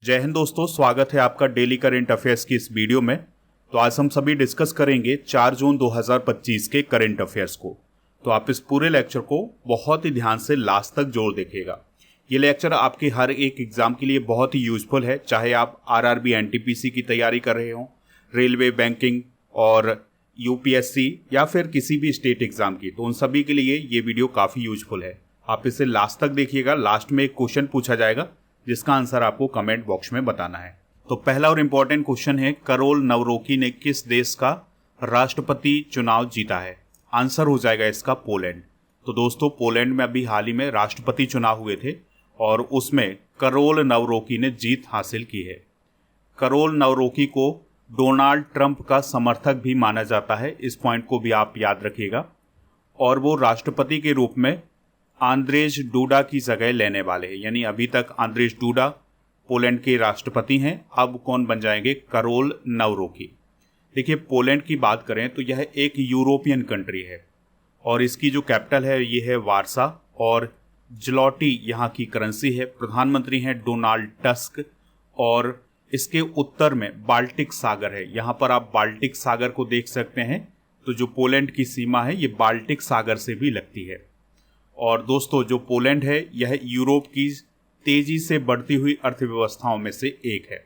जय हिंद दोस्तों, स्वागत है आपका डेली करंट अफेयर्स की इस वीडियो में। तो आज हम सभी डिस्कस करेंगे 4 जून 2025 के करंट अफेयर्स को। तो आप इस पूरे लेक्चर को बहुत ही ध्यान से लास्ट तक जोड़ देखिएगा। ये लेक्चर आपके हर एक एग्जाम के लिए बहुत ही यूजफुल है, चाहे आप आरआरबी एनटीपीसी की तैयारी कर रहे हों, रेलवे, बैंकिंग और यूपीएससी या फिर किसी भी स्टेट एग्जाम की, तो उन सभी के लिए ये वीडियो काफ़ी यूजफुल है। आप इसे लास्ट तक देखिएगा। लास्ट में एक क्वेश्चन पूछा जाएगा जिसका आंसर आपको कमेंट बॉक्स में बताना है। तो पहला और इम्पोर्टेंट क्वेश्चन है, करोल नवरोकी ने किस देश का राष्ट्रपति चुनाव जीता है? आंसर हो जाएगा इसका पोलैंड। तो दोस्तों, पोलैंड में अभी हाल ही में राष्ट्रपति चुनाव हुए थे और उसमें करोल नवरोकी ने जीत हासिल की है। करोल नवरोकी को डोनाल्ड ट्रंप का समर्थक भी माना जाता है, इस पॉइंट को भी आप याद रखिएगा। और वो राष्ट्रपति के रूप में आंद्रेज डूडा की जगह लेने वाले हैं, यानी अभी तक आंद्रेज डूडा पोलैंड के राष्ट्रपति हैं, अब कौन बन जाएंगे? करोल नवरोकी। देखिए, पोलैंड की बात करें तो यह एक यूरोपियन कंट्री है और इसकी जो कैपिटल है ये है वारसा और ज्लॉटी यहाँ की करेंसी है। प्रधानमंत्री हैं डोनाल्ड टस्क और इसके उत्तर में बाल्टिक सागर है। यहाँ पर आप बाल्टिक सागर को देख सकते हैं। तो जो पोलैंड की सीमा है ये बाल्टिक सागर से भी लगती है। और दोस्तों, जो पोलैंड है यह यूरोप की तेजी से बढ़ती हुई अर्थव्यवस्थाओं में से एक है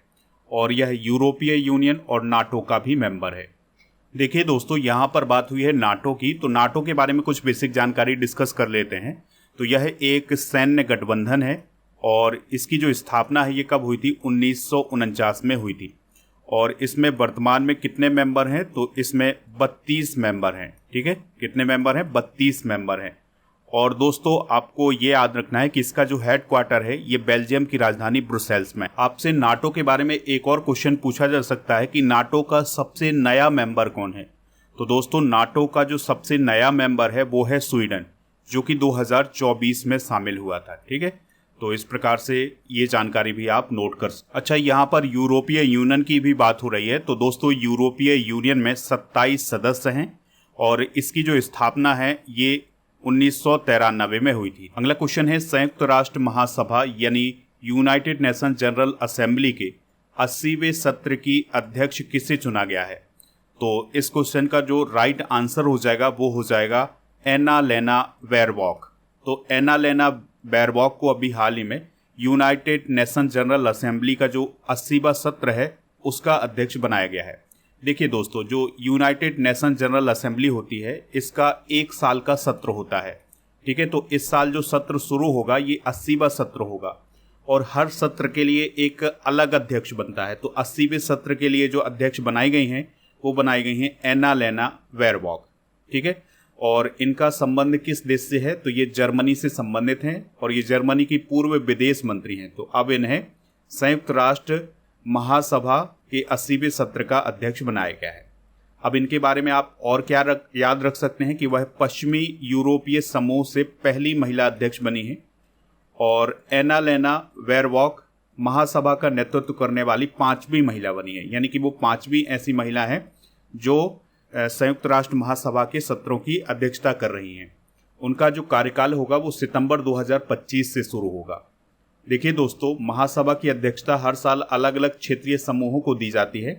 और यह यूरोपीय यूनियन और नाटो का भी मेंबर है। देखिए दोस्तों, यहाँ पर बात हुई है नाटो की, तो नाटो के बारे में कुछ बेसिक जानकारी डिस्कस कर लेते हैं। तो यह एक सैन्य गठबंधन है और इसकी जो स्थापना है ये कब हुई थी? 1949 में हुई थी। और इसमें वर्तमान में कितने मेंबर हैं? तो इसमें 32 मेंबर हैं। ठीक है, कितने मेंबर हैं? 32 मेंबर हैं। और दोस्तों, आपको ये याद रखना है कि इसका जो हेडक्वार्टर है ये बेल्जियम की राजधानी ब्रुसेल्स में। आपसे नाटो के बारे में एक और क्वेश्चन पूछा जा सकता है कि नाटो का सबसे नया मेंबर कौन है? तो दोस्तों, नाटो का जो सबसे नया मेंबर है वो है स्वीडन, जो कि 2024 में शामिल हुआ था। ठीक है, तो इस प्रकार से ये जानकारी भी आप नोट कर। अच्छा, यहाँ पर यूरोपीय यूनियन की भी बात हो रही है। तो दोस्तों, यूरोपीय यूनियन में 27 सदस्य हैं और इसकी जो स्थापना है ये 1993 में हुई थी। अगला क्वेश्चन है, संयुक्त राष्ट्र महासभा यानी यूनाइटेड नेशन जनरल असेंबली के 80वें सत्र की अध्यक्ष किसे चुना गया है? तो इस क्वेश्चन का जो राइट आंसर हो जाएगा वो हो जाएगा एना-लेना बैरबॉक। तो एना-लेना बैरबॉक को अभी हाल ही में यूनाइटेड नेशन जनरल असेंबली का जो 80वां सत्र है उसका अध्यक्ष बनाया गया है। देखिए दोस्तों, जो यूनाइटेड नेशन जनरल असेंबली होती है इसका 1 साल का सत्र होता है। ठीक है, तो इस साल जो सत्र शुरू होगा ये 80वां सत्र होगा और हर सत्र के लिए एक अलग अध्यक्ष बनता है। तो 80वें सत्र के लिए जो अध्यक्ष बनाई गई हैं वो बनाई गई हैं एना-लेना बैरबॉक। ठीक है, और इनका संबंध किस देश से है? तो ये जर्मनी से संबंधित हैं और ये जर्मनी की पूर्व विदेश मंत्री हैं। तो अब इन्हें संयुक्त राष्ट्र महासभा के 80वें सत्र का अध्यक्ष बनाया गया है। अब इनके बारे में आप और क्या याद रख सकते हैं कि वह पश्चिमी यूरोपीय समूह से पहली महिला अध्यक्ष बनी है और एना-लेना बैरबॉक महासभा का नेतृत्व करने वाली 5वीं महिला बनी है, यानी कि वो 5वीं ऐसी महिला है जो संयुक्त राष्ट्र महासभा के सत्रों की अध्यक्षता कर रही हैं। उनका जो कार्यकाल होगा वो सितंबर 2025 से शुरू होगा। देखिए दोस्तों, महासभा की अध्यक्षता हर साल अलग अलग क्षेत्रीय समूहों को दी जाती है।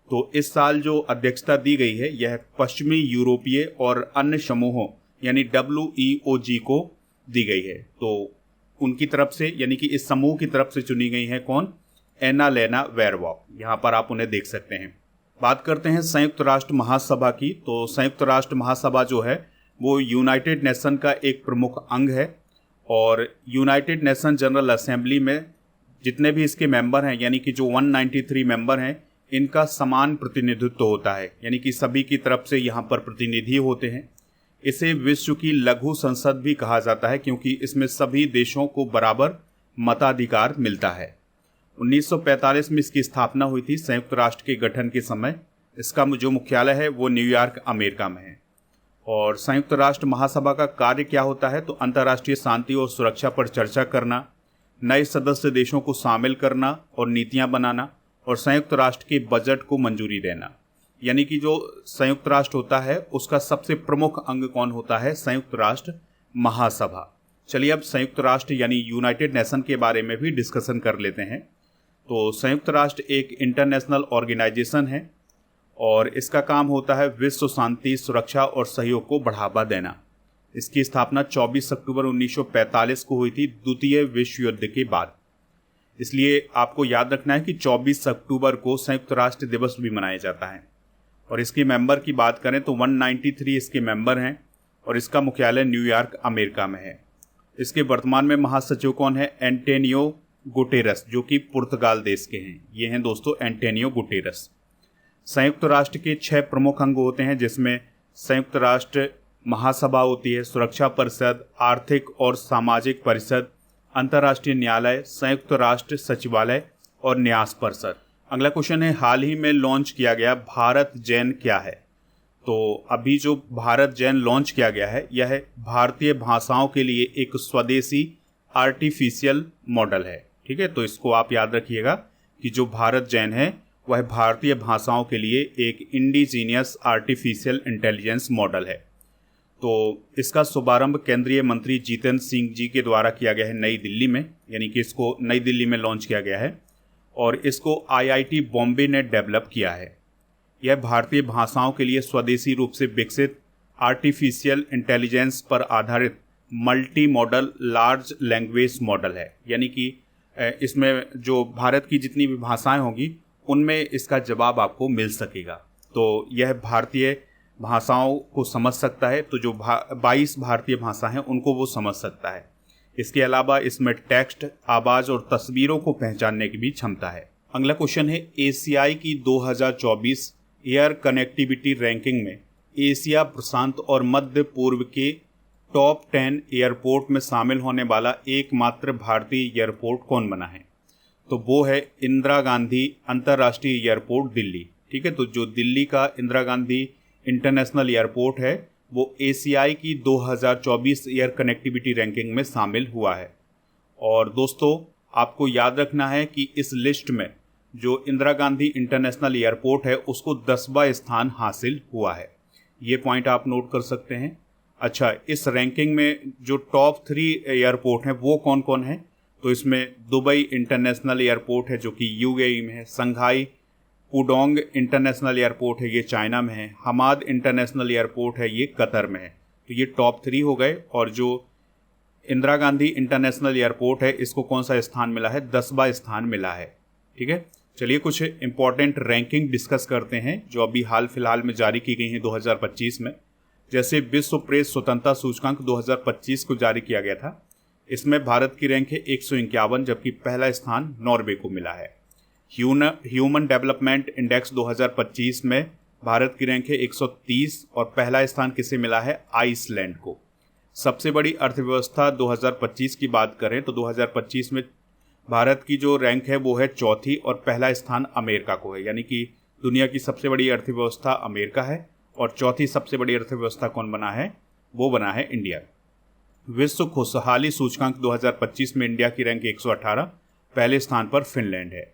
तो इस साल जो अध्यक्षता दी गई है यह पश्चिमी यूरोपीय और अन्य समूहों यानी WEOG को दी गई है। तो उनकी तरफ से, यानी कि इस समूह की तरफ से चुनी गई है कौन? एना-लेना बैरबॉक। यहाँ पर आप उन्हें देख सकते हैं। बात करते हैं संयुक्त राष्ट्र महासभा की। तो संयुक्त राष्ट्र महासभा जो है वो यूनाइटेड नेशन का एक प्रमुख अंग है और यूनाइटेड नेशन जनरल असेंबली में जितने भी इसके मेंबर हैं, यानी कि जो 193 मेंबर हैं, इनका समान प्रतिनिधित्व होता है, यानी कि सभी की तरफ से यहाँ पर प्रतिनिधि होते हैं। इसे विश्व की लघु संसद भी कहा जाता है क्योंकि इसमें सभी देशों को बराबर मताधिकार मिलता है। 1945 में इसकी स्थापना हुई थी संयुक्त राष्ट्र के गठन के समय। इसका जो मुख्यालय है वो न्यूयॉर्क, अमेरिका में है। और संयुक्त राष्ट्र महासभा का कार्य क्या होता है? तो अंतर्राष्ट्रीय शांति और सुरक्षा पर चर्चा करना, नए सदस्य देशों को शामिल करना और नीतियां बनाना और संयुक्त राष्ट्र के बजट को मंजूरी देना। यानी कि जो संयुक्त राष्ट्र होता है उसका सबसे प्रमुख अंग कौन होता है? संयुक्त राष्ट्र महासभा। चलिए अब संयुक्त राष्ट्र यानी यूनाइटेड नेशन के बारे में भी डिस्कशन कर लेते हैं। तो संयुक्त राष्ट्र एक इंटरनेशनल ऑर्गेनाइजेशन है और इसका काम होता है विश्व शांति, सुरक्षा और सहयोग को बढ़ावा देना। इसकी स्थापना 24 अक्टूबर 1945 को हुई थी, द्वितीय विश्व युद्ध के बाद। इसलिए आपको याद रखना है कि 24 अक्टूबर को संयुक्त राष्ट्र दिवस भी मनाया जाता है। और इसके मेंबर की बात करें तो 193 इसके मेंबर हैं और इसका मुख्यालय न्यूयॉर्क, अमेरिका में है। इसके वर्तमान में महासचिव कौन है? एंटोनियो गुटेरस, जो कि पुर्तगाल देश के हैं। ये हैं दोस्तों एंटोनियो गुटेरस। संयुक्त राष्ट्र के 6 प्रमुख अंग होते हैं, जिसमें संयुक्त राष्ट्र महासभा होती है, सुरक्षा परिषद, आर्थिक और सामाजिक परिषद, अंतर्राष्ट्रीय न्यायालय, संयुक्त राष्ट्र सचिवालय और न्यास परिषद। अगला क्वेश्चन है, हाल ही में लॉन्च किया गया भारत जैन क्या है? तो अभी जो भारत जैन लॉन्च किया गया है, यह भारतीय भाषाओं के लिए एक स्वदेशी आर्टिफिशियल मॉडल है। ठीक है, तो इसको आप याद रखिएगा कि जो भारत जैन है वह भारतीय भाषाओं के लिए एक इंडिजीनियस आर्टिफिशियल इंटेलिजेंस मॉडल है। तो इसका शुभारंभ केंद्रीय मंत्री जितेंद्र सिंह जी के द्वारा किया गया है नई दिल्ली में, यानी कि इसको नई दिल्ली में लॉन्च किया गया है और इसको आईआईटी बॉम्बे ने डेवलप किया है। यह भारतीय भाषाओं के लिए स्वदेशी रूप से विकसित आर्टिफिशियल इंटेलिजेंस पर आधारित multi modal large language model है, यानी कि इसमें जो भारत की जितनी भी भाषाएं होंगी उनमें इसका जवाब आपको मिल सकेगा। तो यह भारतीय भाषाओं को समझ सकता है, तो जो 22 भारतीय भाषा हैं उनको वो समझ सकता है। इसके अलावा इसमें टेक्स्ट, आवाज़ और तस्वीरों को पहचानने की भी क्षमता है। अगला क्वेश्चन है, एशियाई की 2024 एयर कनेक्टिविटी रैंकिंग में एशिया प्रशांत और मध्य पूर्व के टॉप 10 एयरपोर्ट में शामिल होने वाला एकमात्र भारतीय एयरपोर्ट कौन बना है? तो वो है इंदिरा गांधी अंतर्राष्ट्रीय एयरपोर्ट दिल्ली। ठीक है, तो जो दिल्ली का इंदिरा गांधी इंटरनेशनल एयरपोर्ट है वो एशियाई की 2024 एयर कनेक्टिविटी रैंकिंग में शामिल हुआ है। और दोस्तों आपको याद रखना है कि इस लिस्ट में जो इंदिरा गांधी इंटरनेशनल एयरपोर्ट है उसको 10वां स्थान हासिल हुआ है। ये पॉइंट आप नोट कर सकते हैं। अच्छा, इस रैंकिंग में जो टॉप 3 एयरपोर्ट हैं वो कौन कौन है? तो इसमें दुबई इंटरनेशनल एयरपोर्ट है जो कि यूएई में है, संघाई पुडोंग इंटरनेशनल एयरपोर्ट है ये चाइना में है, हमाद इंटरनेशनल एयरपोर्ट है ये कतर में है। तो ये टॉप 3 हो गए। और जो इंदिरा गांधी इंटरनेशनल एयरपोर्ट है इसको कौन सा स्थान मिला है? 10वां स्थान मिला है। ठीक है, चलिए कुछ इंपॉर्टेंट रैंकिंग डिस्कस करते हैं जो अभी हाल फिलहाल में जारी की गई हैं 2025 में। जैसे विश्व प्रेस स्वतंत्रता सूचकांक 2025 को जारी किया गया था, इसमें भारत की रैंक है 151, जबकि पहला स्थान नॉर्वे को मिला है। ह्यूमन डेवलपमेंट इंडेक्स 2025 में भारत की रैंक है 130 और पहला स्थान किसे मिला है? आइसलैंड को। सबसे बड़ी अर्थव्यवस्था 2025 की बात करें तो 2025 में भारत की जो रैंक है वो है 4थी और पहला स्थान अमेरिका को है, यानी कि दुनिया की सबसे बड़ी अर्थव्यवस्था अमेरिका है और 4थी सबसे बड़ी अर्थव्यवस्था कौन बना है? वो बना है इंडिया। विश्व खुशहाली सूचकांक 2025 में इंडिया की रैंक 118, पहले स्थान पर फिनलैंड है।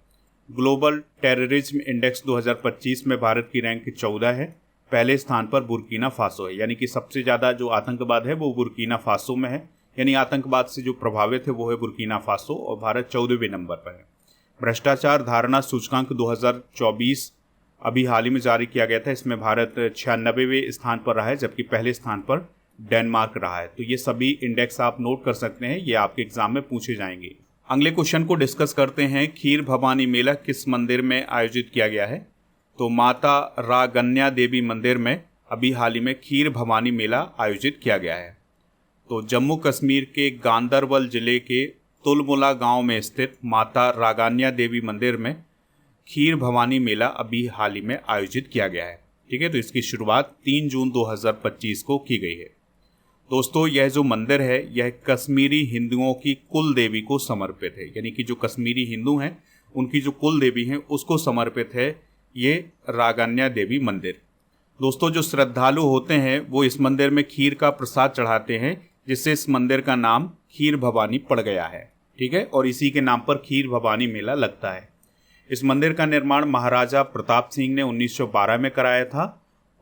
ग्लोबल टेररिज्म इंडेक्स 2025 में भारत की रैंक 14 है, पहले स्थान पर बुर्किना फासो है, यानी कि सबसे ज़्यादा जो आतंकवाद है वो बुर्किना फासो में है, यानी आतंकवाद से जो प्रभावित है वो है बुर्किना फासो और भारत 14वें नंबर पर है। भ्रष्टाचार धारणा सूचकांक 2024 अभी हाल ही में जारी किया गया था, इसमें भारत 96वें स्थान पर रहा है, जबकि पहले स्थान पर डेनमार्क रहा है। तो ये सभी इंडेक्स आप नोट कर सकते हैं, ये आपके एग्जाम में पूछे जाएंगे। अगले क्वेश्चन को डिस्कस करते हैं, खीर भवानी मेला किस मंदिर में आयोजित किया गया है? तो माता रागन्या देवी मंदिर में अभी हाल ही में खीर भवानी मेला आयोजित किया गया है। तो जम्मू कश्मीर के गांदरबल जिले के तुलमुला गांव में स्थित माता रागन्या देवी मंदिर में खीर भवानी मेला अभी हाल ही में आयोजित किया गया है। ठीक है, तो इसकी शुरुआत 3 जून 2025 को की गई है। दोस्तों यह जो मंदिर है यह कश्मीरी हिंदुओं की कुल देवी को समर्पित है, यानी कि जो कश्मीरी हिंदू हैं उनकी जो कुल देवी हैं उसको समर्पित है ये रागन्या देवी मंदिर। दोस्तों जो श्रद्धालु होते हैं वो इस मंदिर में खीर का प्रसाद चढ़ाते हैं, जिससे इस मंदिर का नाम खीर भवानी पड़ गया है। ठीक है, और इसी के नाम पर खीर भवानी मेला लगता है। इस मंदिर का निर्माण महाराजा प्रताप सिंह ने 1912 में कराया था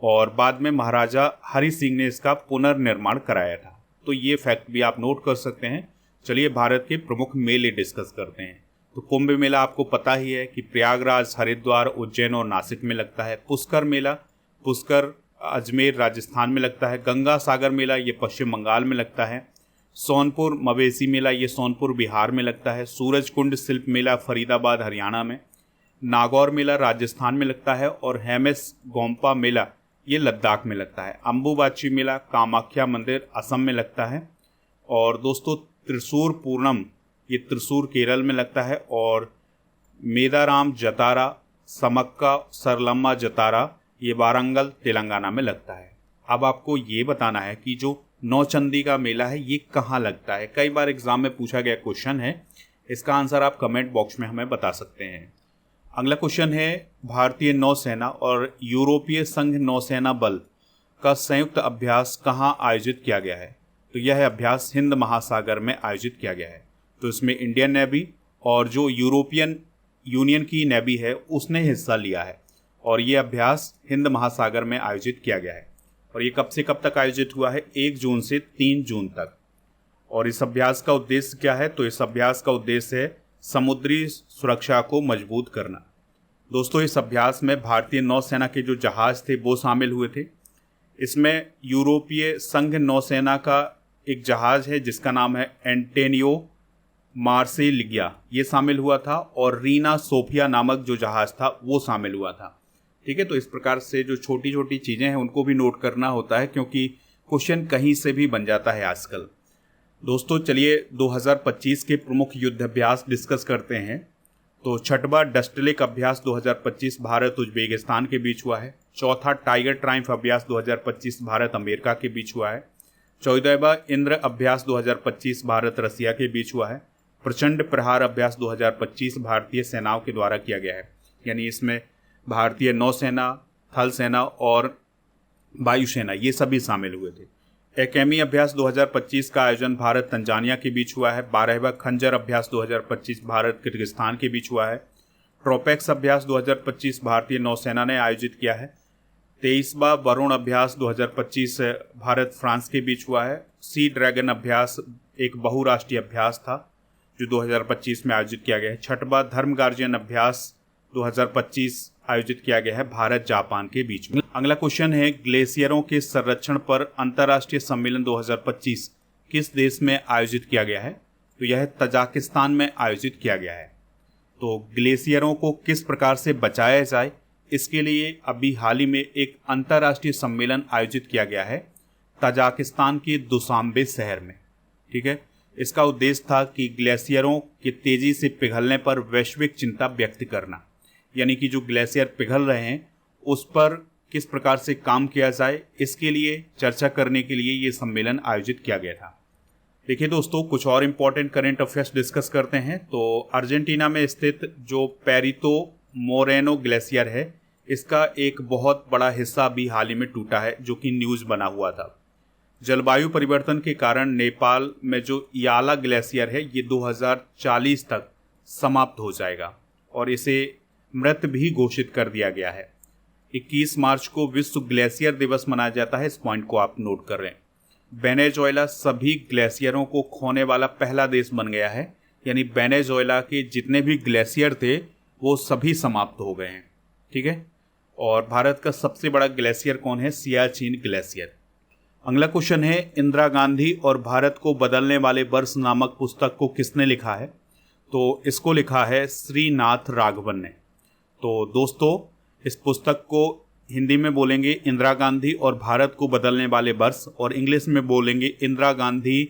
और बाद में महाराजा हरि सिंह ने इसका पुनर्निर्माण कराया था। तो ये फैक्ट भी आप नोट कर सकते हैं। चलिए भारत के प्रमुख मेले डिस्कस करते हैं। तो कुंभ मेला आपको पता ही है कि प्रयागराज, हरिद्वार, उज्जैन और नासिक में लगता है। पुष्कर मेला, पुष्कर अजमेर राजस्थान में लगता है। गंगा सागर मेला ये पश्चिम बंगाल में लगता है। सोनपुर मवेशी मेला ये सोनपुर बिहार में लगता है। सूरज कुंड शिल्प मेला फरीदाबाद हरियाणा में। नागौर मेला राजस्थान में लगता है। और हेमेस गोम्पा मेला ये लद्दाख में लगता है। अम्बुबाची मेला कामाख्या मंदिर असम में लगता है। और दोस्तों त्रिशूर पूर्णम ये त्रिशूर केरल में लगता है। और मेदाराम जतारा समक्का सरलम्मा जतारा ये वारंगल तेलंगाना में लगता है। अब आपको ये बताना है कि जो नौचंदी का मेला है ये कहाँ लगता है। कई बार एग्जाम में पूछा गया क्वेश्चन है, इसका आंसर आप कमेंट बॉक्स में हमें बता सकते हैं। अगला क्वेश्चन है, भारतीय नौसेना और यूरोपीय संघ नौसेना बल का संयुक्त अभ्यास कहाँ आयोजित किया गया है। तो यह अभ्यास हिंद महासागर में आयोजित किया गया है। तो इसमें इंडियन नेवी और जो यूरोपियन यूनियन की नेवी है उसने हिस्सा लिया है। और ये अभ्यास हिंद महासागर में आयोजित किया गया है। और ये कब से कब तक आयोजित हुआ है? 1 जून से 3 जून तक। और इस अभ्यास का उद्देश्य क्या है? तो इस अभ्यास का उद्देश्य है समुद्री सुरक्षा को मजबूत करना। दोस्तों इस अभ्यास में भारतीय नौसेना के जो जहाज थे वो शामिल हुए थे। इसमें यूरोपीय संघ नौसेना का एक जहाज है जिसका नाम है एंटेनियो मार्सेलिया, ये शामिल हुआ था। और रीना सोफिया नामक जो जहाज था वो शामिल हुआ था। ठीक है, तो इस प्रकार से जो छोटी छोटी चीज़ें हैं उनको भी नोट करना होता है क्योंकि क्वेश्चन कहीं से भी बन जाता है आजकल। दोस्तों चलिए 2025 के प्रमुख युद्धाभ्यास डिस्कस करते हैं। तो छठवां डस्टलेक अभ्यास 2025 भारत उज्बेकिस्तान के बीच हुआ है। चौथा टाइगर ट्रायम्फ अभ्यास 2025 भारत अमेरिका के बीच हुआ है। 14वां इंद्र अभ्यास 2025 भारत रसिया के बीच हुआ है। प्रचंड प्रहार अभ्यास 2025 भारतीय सेनाओं के द्वारा किया गया है। यानी इसमें भारतीय नौसेना, थल सेना और वायुसेना ये सभी शामिल हुए थे। एकेमी अभ्यास 2025 का आयोजन भारत तंजानिया के बीच हुआ है। 12वां खंजर अभ्यास 2025 भारत किर्गिस्तान के बीच हुआ है। ट्रोपेक्स अभ्यास 2025 भारतीय नौसेना ने आयोजित किया है। 23वां वरुण अभ्यास 2025 भारत फ्रांस के बीच हुआ है। सी ड्रैगन अभ्यास एक बहुराष्ट्रीय अभ्यास था जो 2025 में आयोजित किया गया है। 6वां धर्म गार्जियन अभ्यास 2025 आयोजित किया गया है भारत जापान के बीच में। अगला क्वेश्चन है, ग्लेशियरों के संरक्षण पर अंतर्राष्ट्रीय सम्मेलन 2025 किस देश में आयोजित किया गया है? तो यह तजाकिस्तान में आयोजित किया गया है। तो ग्लेशियरों को किस प्रकार से बचाया जाए इसके लिए अभी हाल ही में एक अंतर्राष्ट्रीय सम्मेलन आयोजित किया गया है तजाकिस्तान के दुशांबे शहर में। ठीक है, इसका उद्देश्य था कि ग्लेशियरों के तेजी से पिघलने पर वैश्विक चिंता व्यक्त करना। यानी कि जो ग्लेशियर पिघल रहे हैं उस पर किस प्रकार से काम किया जाए इसके लिए चर्चा करने के लिए ये सम्मेलन आयोजित किया गया था। देखिए दोस्तों कुछ और इम्पोर्टेंट करंट अफेयर्स डिस्कस करते हैं। तो अर्जेंटीना में स्थित जो पेरितो मोरेनो ग्लेशियर है इसका एक बहुत बड़ा हिस्सा भी हाल ही में टूटा है जो कि न्यूज़ बना हुआ था। जलवायु परिवर्तन के कारण नेपाल में जो याला ग्लेशियर है ये 2040 तक समाप्त हो जाएगा और इसे मृत भी घोषित कर दिया गया है। 21 मार्च को विश्व ग्लेशियर दिवस मनाया जाता है, इस पॉइंट को आप नोट कर रहे हैं। वेनेजुएला सभी ग्लेशियरों को खोने वाला पहला देश बन गया है। यानी वेनेजुएला के जितने भी ग्लेशियर थे वो सभी समाप्त हो गए हैं। ठीक है, और भारत का सबसे बड़ा ग्लेशियर कौन है? सियाचिन ग्लेशियर। अगला क्वेश्चन है, इंदिरा गांधी और भारत को बदलने वाले वर्ष नामक पुस्तक को किसने लिखा है? तो इसको लिखा है श्रीनाथ राघवन ने। तो दोस्तों इस पुस्तक को हिंदी में बोलेंगे इंदिरा गांधी और भारत को बदलने वाले वर्ष, और इंग्लिश में बोलेंगे Indira Gandhi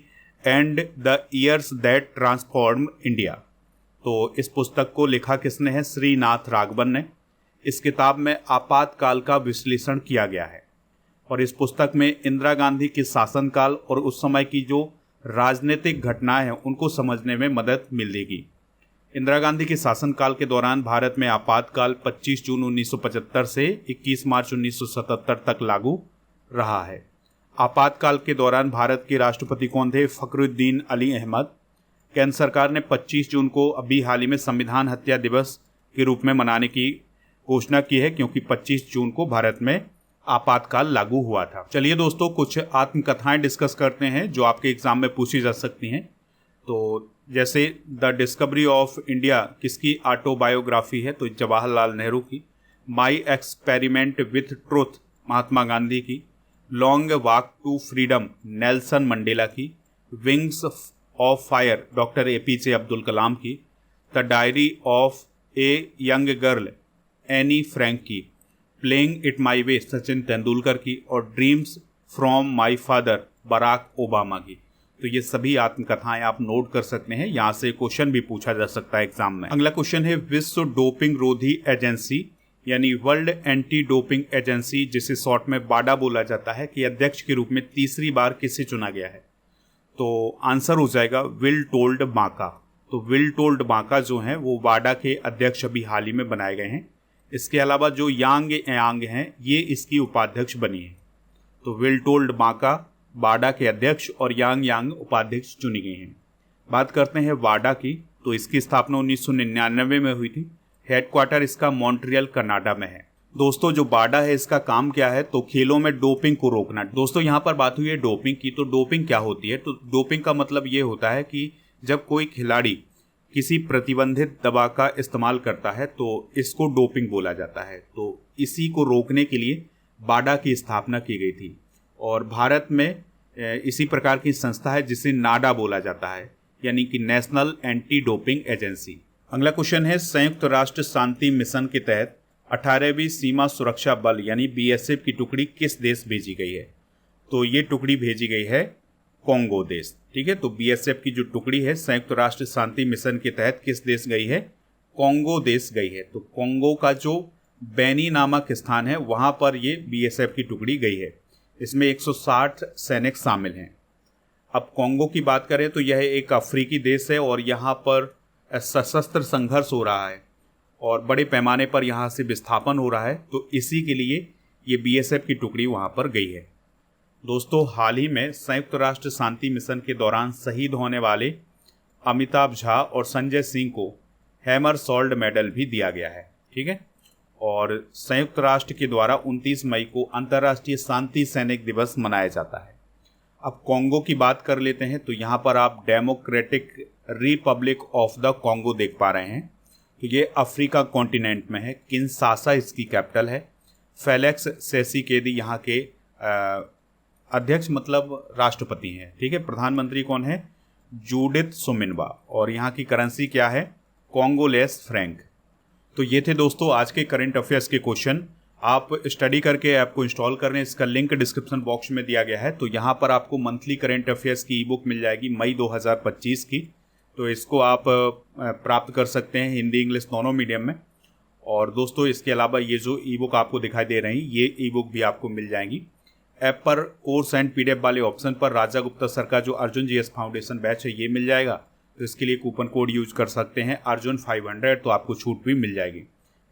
and the years that transform India. तो इस पुस्तक को लिखा किसने है? श्रीनाथ राघवन ने। इस किताब में आपातकाल का विश्लेषण किया गया है और इस पुस्तक में इंदिरा गांधी के शासनकाल और उस समय की जो राजनीतिक घटनाएं हैं उनको समझने में मदद मिलेगी। इंदिरा गांधी के शासनकाल के दौरान भारत में आपातकाल 25 जून 1975 से 21 मार्च 1977 तक लागू रहा है। आपातकाल के दौरान भारत के राष्ट्रपति कौन थे? फखरुद्दीन अली अहमद। केंद्र सरकार ने 25 जून को अभी हाल ही में संविधान हत्या दिवस के रूप में मनाने की घोषणा की है क्योंकि 25 जून को भारत में आपातकाल लागू हुआ था। चलिए दोस्तों कुछ आत्मकथाएं डिस्कस करते हैं जो आपके एग्जाम में पूछी जा सकती हैं। तो जैसे द डिस्कवरी ऑफ इंडिया किसकी ऑटोबायोग्राफी है, तो जवाहरलाल नेहरू की। My experiment with truth Mahatma Gandhi की। Long walk to freedom Nelson Mandela की। Wings of fire doctor APJ Abdul Kalam की। The diary of a young girl Anne Frank की। Playing it my way Sachin Tendulkar की। और dreams from my father Barack Obama की। तो ये सभी आत्मकथाएं आप नोट कर सकते हैं, यहाँ से क्वेश्चन भी पूछा जा सकता है एग्जाम में। अगला क्वेश्चन है विश्व डोपिंग रोधी एजेंसी यानी वर्ल्ड एंटी डोपिंग एजेंसी, जिसे शॉर्ट में बाडा बोला जाता है, कि अध्यक्ष के रूप में तीसरी बार किसे चुना गया है? तो आंसर हो जाएगा विल टोल्ड बांका। तो विल टोल्ड बांका जो हैं वो बाडा के अध्यक्ष अभी हाल ही में बनाए गए हैं। इसके अलावा जो यांग यांग हैं ये इसकी उपाध्यक्ष बनी है। तो विल टोल्ड बांका बाडा के अध्यक्ष और यांग यांग उपाध्यक्ष चुनी गई हैं। बात करते हैं वाडा की, तो इसकी स्थापना 1999 में हुई थी। हेडक्वार्टर इसका मॉन्ट्रियल कनाडा में है। दोस्तों जो बाडा है इसका काम क्या है? तो खेलों में डोपिंग को रोकना। दोस्तों यहाँ पर बात हुई है डोपिंग की, तो डोपिंग क्या होती है? तो डोपिंग का मतलब ये होता है कि जब कोई खिलाड़ी किसी प्रतिबंधित दवा का इस्तेमाल करता है तो इसको डोपिंग बोला जाता है। तो इसी को रोकने के लिए बाडा की स्थापना की गई थी। और भारत में इसी प्रकार की संस्था है जिसे नाडा बोला जाता है, यानी कि नेशनल एंटी डोपिंग एजेंसी। अगला क्वेश्चन है संयुक्त राष्ट्र शांति मिशन के तहत 18वीं सीमा सुरक्षा बल यानी बीएसएफ की टुकड़ी किस देश भेजी गई है? तो ये टुकड़ी भेजी गई है कॉन्गो देश। ठीक है, तो बीएसएफ की जो टुकड़ी है संयुक्त राष्ट्र शांति मिशन के तहत किस देश गई है? कॉन्गो देश गई है। तो कॉन्गो का जो बेनी नामक स्थान है वहां पर ये बीएसएफ की टुकड़ी गई है। इसमें 160 सैनिक शामिल हैं। अब कॉन्गो की बात करें तो यह एक अफ्रीकी देश है और यहाँ पर सशस्त्र संघर्ष हो रहा है और बड़े पैमाने पर यहाँ से विस्थापन हो रहा है। तो इसी के लिए ये बीएसएफ की टुकड़ी वहाँ पर गई है। दोस्तों हाल ही में संयुक्त राष्ट्र शांति मिशन के दौरान शहीद होने वाले अमिताभ झा और संजय सिंह को हैमर सॉल्ट मेडल भी दिया गया है। ठीक है, और संयुक्त राष्ट्र के द्वारा 29 मई को अंतर्राष्ट्रीय शांति सैनिक दिवस मनाया जाता है। अब कॉन्गो की बात कर लेते हैं, तो यहाँ पर आप democratic Republic of the Congo देख पा रहे हैं। तो ये अफ्रीका कॉन्टिनेंट में है। किंशासा इसकी कैपिटल है। फेलिक्स सेसिकेदी यहाँ के अध्यक्ष मतलब राष्ट्रपति हैं। ठीक है, प्रधानमंत्री कौन है? जूडिथ सुमिनवा। और यहाँ की करेंसी क्या है? कॉन्गोलेस फ्रैंक। तो ये थे दोस्तों आज के करंट अफेयर्स के क्वेश्चन। आप स्टडी करके ऐप को इंस्टॉल कर लें, इसका लिंक डिस्क्रिप्शन बॉक्स में दिया गया है। तो यहाँ पर आपको मंथली करंट अफेयर्स की ई बुक मिल जाएगी मई 2025 की। तो इसको आप प्राप्त कर सकते हैं हिंदी इंग्लिश दोनों मीडियम में। और दोस्तों इसके अलावा ये जो ई बुक आपको दिखाई दे रही ये ई बुक भी आपको मिल जाएंगी। ऐप पर कोर्स एंड पीडीएफ वाले ऑप्शन पर राजा गुप्ता सर का जो अर्जुन जीएस फाउंडेशन बैच है ये मिल जाएगा। तो इसके लिए कूपन कोड यूज कर सकते हैं अर्जुन 500, तो आपको छूट भी मिल जाएगी।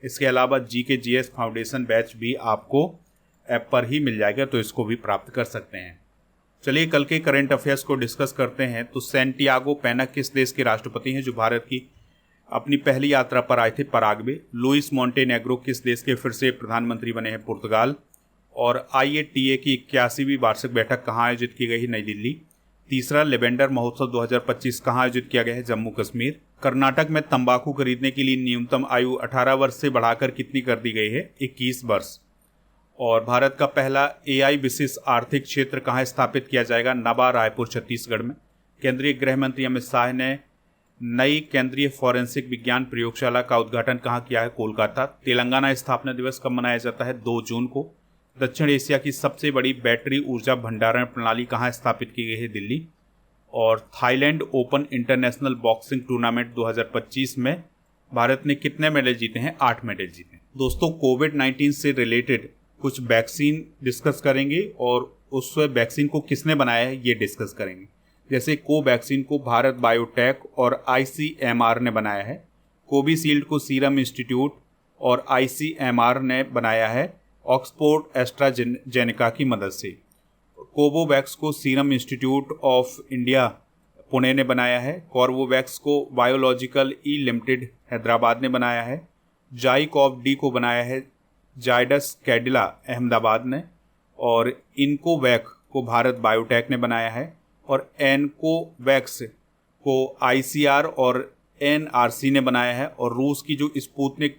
इसके अलावा जीके जीएस फाउंडेशन बैच भी आपको ऐप पर ही मिल जाएगा, तो इसको भी प्राप्त कर सकते हैं। चलिए कल के करंट अफेयर्स को डिस्कस करते हैं। तो सैंटियागो पेना किस देश के राष्ट्रपति हैं जो भारत की अपनी पहली यात्रा पर आए थे? पराग्वे। लुइस मोंटेनेग्रो किस देश के फिर से प्रधानमंत्री बने हैं? पुर्तगाल। और IATA की 81वीं वार्षिक बैठक कहाँ आयोजित की गई है? नई दिल्ली। तीसरा, लेवेंडर महोत्सव 2025 कहाँ आयोजित किया गया है? जम्मू कश्मीर। कर्नाटक में तंबाकू खरीदने के लिए न्यूनतम आयु 18 वर्ष से बढ़ाकर कितनी कर दी गई है? 21 वर्ष। और भारत का पहला AI विशेष आर्थिक क्षेत्र कहाँ स्थापित किया जाएगा? नवा, रायपुर, छत्तीसगढ़ में। केंद्रीय गृह मंत्री अमित शाह ने नई केंद्रीय फॉरेंसिक विज्ञान प्रयोगशाला का उद्घाटन कहाँ किया है? कोलकाता। तेलंगाना स्थापना दिवस कब मनाया जाता है? 2 जून को। दक्षिण एशिया की सबसे बड़ी बैटरी ऊर्जा भंडारण प्रणाली कहाँ स्थापित की गई है? दिल्ली। और Thailand open international boxing tournament 2025 में भारत ने कितने मेडल जीते हैं? 8 मेडल जीते हैं। दोस्तों कोविड-19 से रिलेटेड कुछ वैक्सीन डिस्कस करेंगे और उस वैक्सीन को किसने बनाया है ये डिस्कस करेंगे। जैसे कोवैक्सीन को भारत बायोटेक और ICMR ने बनाया है। कोविशील्ड को सीरम इंस्टीट्यूट और ICMR ने बनाया है ऑक्सफोर्ड एस्ट्राजेनेका की मदद से। कोवोवैक्स को serum institute of India Pune ने बनाया है। कॉर्बोवैक्स को बायोलॉजिकल ई लिमिटेड हैदराबाद ने बनाया है। जाइकोव-डी को बनाया है जायडस कैडिला अहमदाबाद ने। और इनकोवैक को भारत बायोटेक ने बनाया है। और एनकोवैक्स को ICR और NRC ने बनाया है, और रूस की जो स्पुतनिक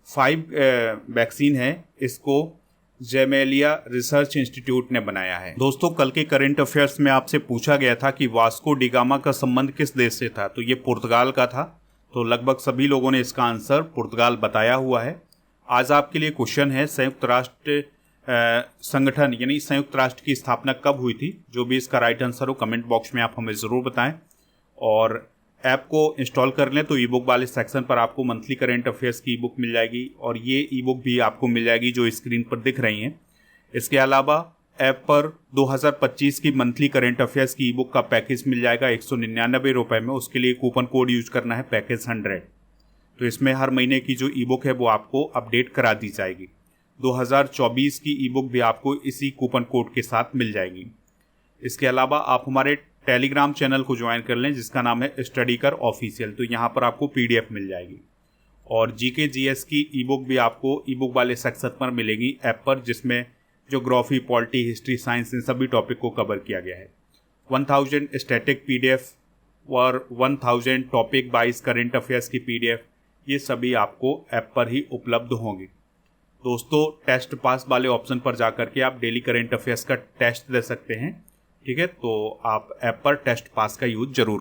5 वैक्सीन है इसको जेमेलिया रिसर्च इंस्टीट्यूट ने बनाया है। दोस्तों, कल के करंट अफेयर्स में आपसे पूछा गया था कि वास्को डिगामा का संबंध किस देश से था, तो ये पुर्तगाल का था। तो लगभग सभी लोगों ने इसका आंसर पुर्तगाल बताया हुआ है। आज आपके लिए क्वेश्चन है, संयुक्त राष्ट्र संगठन यानी संयुक्त राष्ट्र की स्थापना कब हुई थी? जो भी इसका राइट आंसर हो कमेंट बॉक्स में आप हमें ज़रूर बताएं। और ऐप को इंस्टॉल कर लें तो ई बुक वाले सेक्शन पर आपको मंथली करंट अफेयर्स की ई बुक मिल जाएगी, और ये ई बुक भी आपको मिल जाएगी जो स्क्रीन पर दिख रही हैं। इसके अलावा ऐप पर 2025 की मंथली करंट अफेयर्स की ई बुक का पैकेज मिल जाएगा 199 रुपये में। उसके लिए कूपन कोड यूज करना है पैकेज 100। तो इसमें हर महीने की जो ई बुक है वो आपको अपडेट करा दी जाएगी। 2024 की ई बुक भी आपको इसी कूपन कोड के साथ मिल जाएगी। इसके अलावा आप हमारे टेलीग्राम चैनल को ज्वाइन कर लें जिसका नाम है स्टडी कर ऑफिशियल। तो यहाँ पर आपको PDF मिल जाएगी, और GK GS की ई बुक भी आपको ई बुक वाले सेक्शन पर मिलेगी ऐप पर, जिसमें ज्योग्राफी, पॉलिटी, हिस्ट्री, साइंस इन सभी टॉपिक को कवर किया गया है। 1000 स्टैटिक PDF और 1000 टॉपिक वाइज करंट अफेयर्स की PDF, ये सभी आपको ऐप पर ही उपलब्ध होंगी। दोस्तों, टेस्ट पास वाले ऑप्शन पर जाकर के आप डेली करंट अफेयर्स का टेस्ट दे सकते हैं। ठीक है, तो आप ऐप पर टेस्ट पास का यूज जरूर